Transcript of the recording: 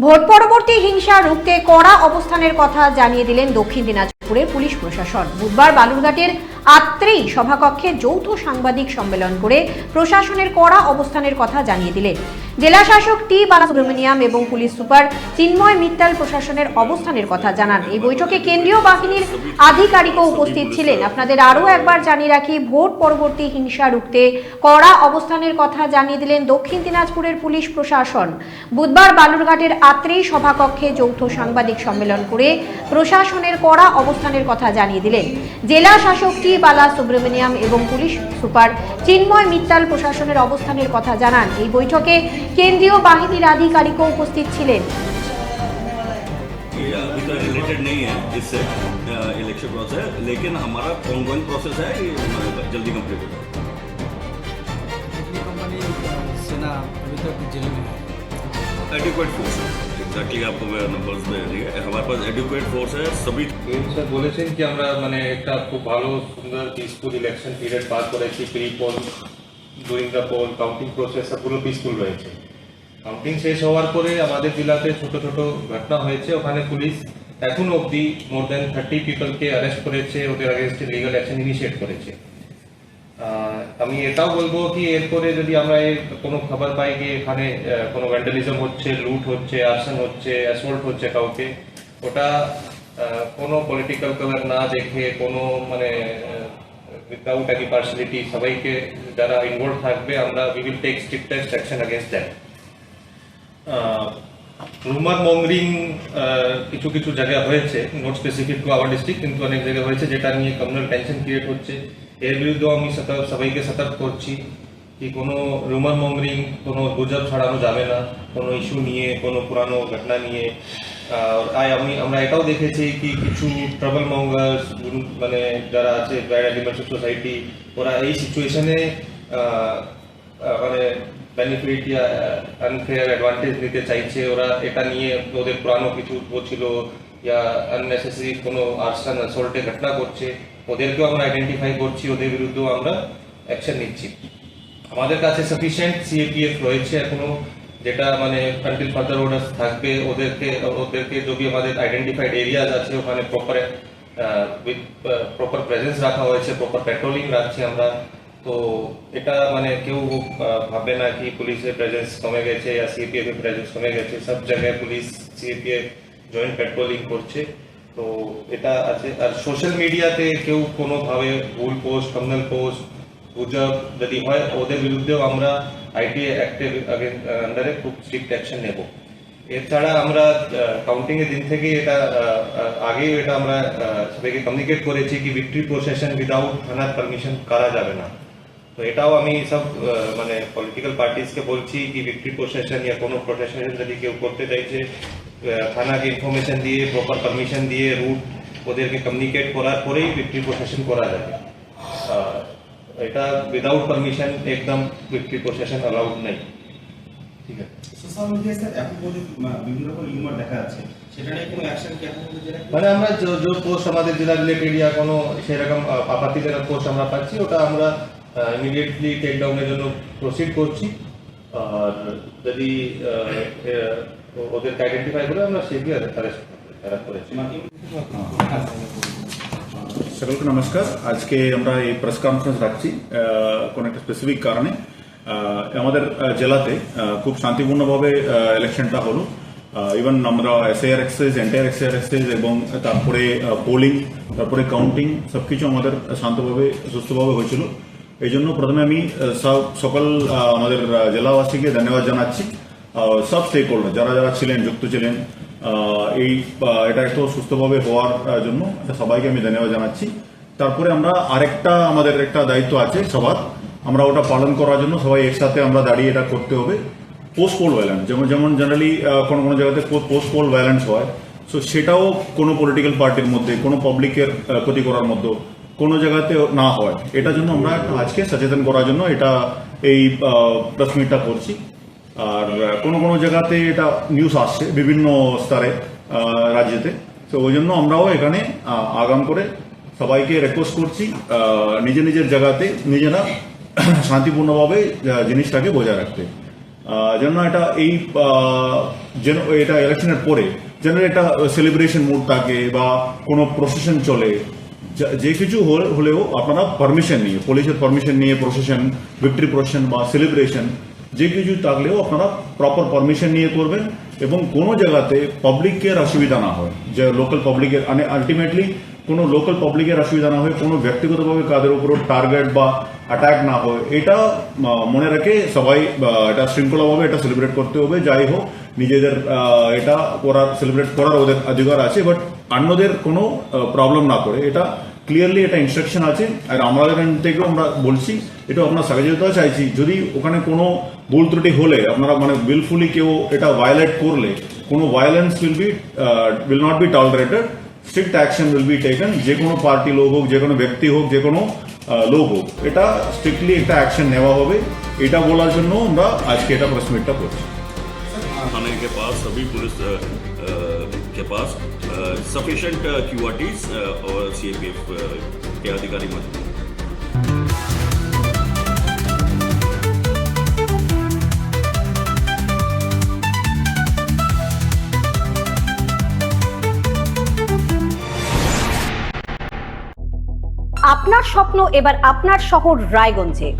Vote পরবর্তী হিংসা রুখতে কড়া অবস্থানের কথা জানিয়ে দিলেন দক্ষিণ দিনাজপুরের পুলিশ প্রশাসন। বুধবার বালুরঘাটের আত্রেই সভাকক্ষে যৌথ সাংবাদিক সম্মেলন করে প্রশাসনের কড়া অবস্থানের কথা জানিয়ে দিলেন জেলা শাসক টি বালাসুব্রমণিয়াম এবং পুলিশ সুপার চিন্ময় মিত্তাল প্রশাসনের অবস্থানের কথা জানান। এই বৈঠকে কেন্দ্রীয় বাহিনীর আধিকারিকও উপস্থিত ছিলেন। আপনাদের আরও একবার জানিয়ে রাখি, ভোট পরবর্তী হিংসা রুখতে কড়া অবস্থানের কথা জানিয়ে দিলেন দক্ষিণ দিনাজপুরের পুলিশ প্রশাসন। বুধবার বালুরঘাটের আত্রেই সভাকক্ষে যৌথ সাংবাদিক সম্মেলন করে প্রশাসনের কড়া অবস্থানের কথা জানিয়ে দিলেন জেলা শাসক টি বালাসুব্রমণিয়াম এবং পুলিশ সুপার চিন্ময় মিত্তাল প্রশাসনের অবস্থানের কথা জানান। এই বৈঠকে কেন্দ্রীয় বাহিনীর আধিকারিকও উপস্থিত ছিলেন। अभी तो रिलेटेड नहीं है इससे इलेक्शन प्रोसेस, लेकिन हमारा ऑनगोइंग प्रोसेस है, ये जल्दी कंप्लीट होगा। कंपनी सेना अभी तक जेल में है। एडिक्वेट फोर्स एग्जैक्टली आपको मैं नंबर्स दे दिए, हमारे पास एडिक्वेट फोर्स है। सभी স্যার বলেছেন কি আমরা মানে একটা খুব ভালো সুন্দর পিসফুল ইলেকশন পিরিয়ড পার করেছি। Pre poll, during the poll, counting process পুরো পিসফুল রয়েছে। কাউন্টিং শেষ হওয়ার পরে আমাদের জেলাতে ছোট ছোট ঘটনা হয়েছে, ওখানে পুলিশ এখন অবধি মোর দেন 30 পিপলকে অ্যারেস্ট করেছে, ওদের আগেনস্টে লিগাল অ্যাকশন ইনিশিয়েট করেছে। আমি এটাও বলবো কি এরপরে যদি আমরা কোনো খবর পাই কি এখানে কোনো ভ্যান্ডালিজম হচ্ছে, লুট হচ্ছে, আর্সন হচ্ছে, অ্যাসল্ট হচ্ছে কাউকে, ওটা কোনো পলিটিক্যাল কালার না দেখে কোনো মানে উইদাউট এনি পার্সিয়ালিটি সবাইকে যারা ইনভলভ থাকবে আমরা we will take strictest action against that. Rumour mongering কিছু কিছু জায়গায় হয়েছে, not specific to our district, কিন্তু অনেক জায়গায় হয়েছে যেটা নিয়ে কমিউনাল টেনশন ক্রিয়েট হচ্ছে। এর বিরুদ্ধেও আমি সবাইকে সতর্ক করছি কি কোনো রুমার মঙ্গরিং, কোনো গুজব ছড়ানো যাবে না কোনো ইস্যু নিয়ে, কোনো পুরানো ঘটনা নিয়ে। আমরা এটাও দেখেছি কি কিছু ট্রাবল মঙ্গার্স মানে যারা আছে ব্যাড এলিমেন্টস অফ সোসাইটি, ওরা এই সিচুয়েশনে মানে বেনিফিট ইয়া আনফেয়ার অ্যাডভান্টেজ নিতে চাইছে। ওরা এটা নিয়ে ওদের পুরানো কিছু ছিল ইয়া আননেসেসারি কোনো আর্সন অ্যাসল্টের ঘটনা করছে, ওদেরকেও আমরা আইডেন্টিফাই করছি, ওদের বিরুদ্ধেও আমরা অ্যাকশন নিচ্ছি। আমাদের কাছে সাফিসিয়েন্ট সিএপিএফ রয়েছে এখনো, যেটা মানে আনটিল ফার্দার অর্ডার থাকবে ওদেরকে যদি আমাদের আইডেন্টিফাইড এরিয়াজ আছে ওখানে প্রপার প্রেজেন্স রাখা হয়েছে, প্রপার পেট্রোলিং রাখছি আমরা। তো এটা মানে কেউ ভাবে না কি পুলিশের প্রেজেন্স কমে গেছে या সিএপিএফ এর প্রেজেন্স কমে গেছে। সব জায়গায় পুলিশ সিএপিএফ জয়েন্ট পেট্রোলিং করছে। তো এটা আছে। আর সোশ্যাল মিডিয়াতে কেউ কোনোভাবে ভুল পোস্ট, কমিউনাল পোস্ট, গুজব যদি হয় ওদের বিরুদ্ধেও আমরা আইটি অ্যাক্টের আন্ডারে খুব স্ট্রিক্ট অ্যাকশন নেব। এছাড়া আমরা কাউন্টিং এর দিন থেকে এটা আগেও এটা আমরা সবাইকে কমিউনিকেট করেছি কি ভিক্টরি প্রসেশন উইদাউট থানার পারমিশন করা যাবে না। তো এটাও আমি সব মানে পলিটিক্যাল পার্টিসকে বলছি কি ভিক্টরি প্রসেশন ইয়া কোনো প্রসেশন যদি কেউ করতে চাইছে থানাকে ইনফরমেশন দিয়ে, প্রপার পারমিশন দিয়ে, রুট ওদেরকে কমিউনিকেট করার পরেই ভিক্টরি প্রসেশন করা যাবে। এটা উইদাউট পারমিশন একদম ভিক্টরি প্রসেশন অ্যালাউড নেই। ঠিক আছে। সোশ্যাল মিডিয়ায় স্যার এখন বিভিন্ন রকম রিউমার দেখা যাচ্ছে, সেটা নিয়ে কোনো অ্যাকশন কি এখন মানে আমরা যে পোস্ট আমাদের জেলা রিলেটেড ইয়া কোনো সেরকম আপত্তিজনক পোস্ট আমরা পাচ্ছি, ওটা আমরা ইমিডিয়েটলি টেক ডাউনের জন্য প্রসিড করছি। আর যদি ওদেরকে আইডেন্টিফাই করে আমরা সেগুলি অ্যারেস্ট করেছি। সকলকে নমস্কার। আজকে আমরা এই প্রেস কনফারেন্স রাখছি কোনো একটা স্পেসিফিক কারণে। আমাদের জেলাতে খুব শান্তিপূর্ণভাবে ইলেকশনটা হলো। ইভেন আমরা SIR exercise, entire SIR exercise এবং তারপরে পোলিং, তারপরে কাউন্টিং সবকিছু আমাদের শান্তভাবে সুস্থভাবে হয়েছিল। এই জন্য প্রথমে আমি সকল আমাদের জেলাবাসীকে ধন্যবাদ জানাচ্ছি। সব স্টেক হোল্ডার যারা যারা ছিলেন, যুক্ত ছিলেন এটা একটু সুস্থভাবে হওয়ার জন্য সবাইকে আমি ধন্যবাদ জানাচ্ছি। তারপরে আমরা আরেকটা আমাদের একটা দায়িত্ব আছে সবার, আমরা ওটা পালন করার জন্য সবাই একসাথে আমরা দাঁড়িয়ে এটা করতে হবে। পোস্ট পোল ভায়োলেন্স যেমন জেনারেলি কোনো কোনো জায়গাতে পোস্ট পোল ভায়োলেন্স হয়, সো সেটাও কোনো পলিটিক্যাল পার্টির মধ্যে, কোনো পাবলিকের ক্ষতি করার মধ্যে কোনো জায়গাতে না হয়, এটার জন্য আমরা আজকে সচেতন করার জন্য এটা এই প্রেস মিটটা করছি। আর কোনো কোনো জায়গাতে এটা নিউজ আসছে বিভিন্ন স্তরে রাজ্যেতে, তো ওই জন্য আমরাও এখানে আগাম করে সবাইকে রিকোয়েস্ট করছি নিজের নিজের জায়গাতে নিজেরা শান্তিপূর্ণভাবে জিনিসটাকে বজায় রাখতে। যেন এটা এই যেন এটা ইলেকশনের পরে যেন এটা সেলিব্রেশন মুড থাকে বা কোনো প্রসেশন চলে, যে কিছু হলেও আপনারা পারমিশন নিয়ে, পুলিশের পারমিশন নিয়ে প্রসেশন, ভিক্টরি প্রসেশন বা সেলিব্রেশন যে কিছু থাকলেও আপনারা প্রপার পারমিশন নিয়ে করবেন এবং কোনো জায়গাতে পাবলিকের অসুবিধা না হয়, যে লোকাল পাবলিকের মানে আলটিমেটলি কোনো লোকাল পাবলিকের অসুবিধা না হয়, কোনো ব্যক্তিগতভাবে কাদের উপর টার্গেট বা অ্যাটাক না হয়, এটা মনে রেখে সবাই এটা শৃঙ্খলাভাবে এটা সেলিব্রেট করতে হবে। যাই হোক, নিজেদের এটা সেলিব্রেট করার ওদের অধিকার আছে, বাট অন্যদের কোনো প্রবলেম না করে, এটা ক্লিয়ারলি এটা ইনস্ট্রাকশন আছে। আর আমাদের থেকেও আমরা বলছি, এটা আপনার সহযোগিতা চাইছি, যদি ওখানে কোনো ভুল ত্রুটি হলে আপনারা মানে উইলফুলি কেউ এটা ভায়োলেট করলে, কোনো violence will not be tolerated, strict action will be taken. যে কোনো পার্টি লোক হোক, যে কোনো ব্যক্তি হোক, যে কোনো লোক হোক, এটা স্ট্রিক্টলি একটা অ্যাকশন নেওয়া হবে। এটা বলার জন্য আমরা আজকে এটা প্রেস মিটটা করছি। थाने के पास सभी पुलिस के पास सफिशिएंट क्यूआरटीज और सीएपीएफ के अधिकारी मौजूद हैं। আপনার স্বপ্ন এবার আপনার শহর রায়গঞ্জে।